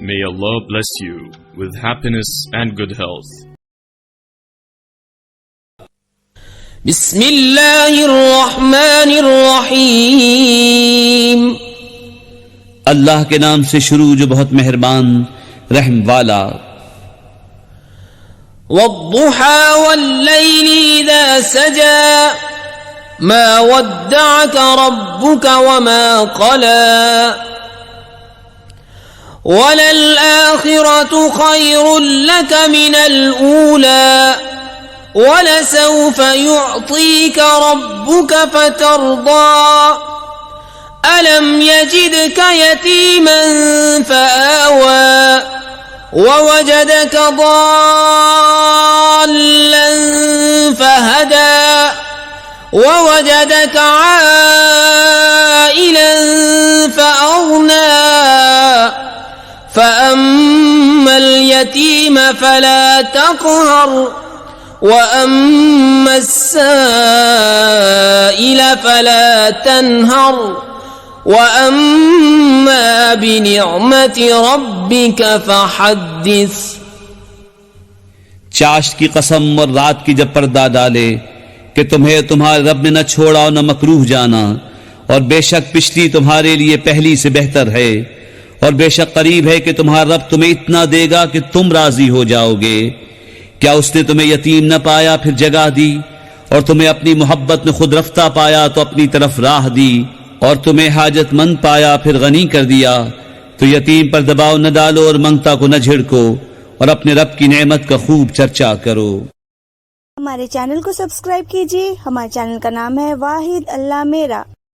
May Allah bless you with happiness and good health. बिस्मिल्लाहिर्रहमानिर्रहीम। अल्लाह के नाम से शुरू जो बहुत मेहरबान रहम वाला। वद्दुहा वल्लैलि इज़ा सजा मा वद्दअक रब्बुक वमा क़ला वलल-आखिरतु खैरुल लक मिनल ऊला वलसौफ युअतीक रब्बुक फतर्दा अलम यजिदक यतीमन फआवा ववजदक ضالًا फहदा ववजदक आइलन फअग्ना فأما اليتيم فلا تقهر وأما السائل فلا تنهر وأما بنعمة ربك فحدث। चाश्त की कसम और रात की जब पर्दा डाले कि तुम्हें तुम्हारे रब ने न छोड़ा और न मकरूह जाना, और बेशक पिछली तुम्हारे लिए पहली से बेहतर है, और बेशक करीब है कि तुम्हारा रब तुम्हें इतना देगा कि तुम राजी हो जाओगे। क्या उसने तुम्हें यतीम न पाया फिर जगह दी, और तुम्हें अपनी मोहब्बत में खुद रफ्ता पाया तो अपनी तरफ राह दी, और तुम्हें हाजतमंद पाया फिर गनी कर दिया। तो यतीम पर दबाव न डालो और मंगता को न झिड़को, और अपने रब की नेमत का खूब चर्चा करो। हमारे चैनल को सब्सक्राइब कीजिए। हमारे चैनल का नाम है वाहिद अल्लाह मेरा।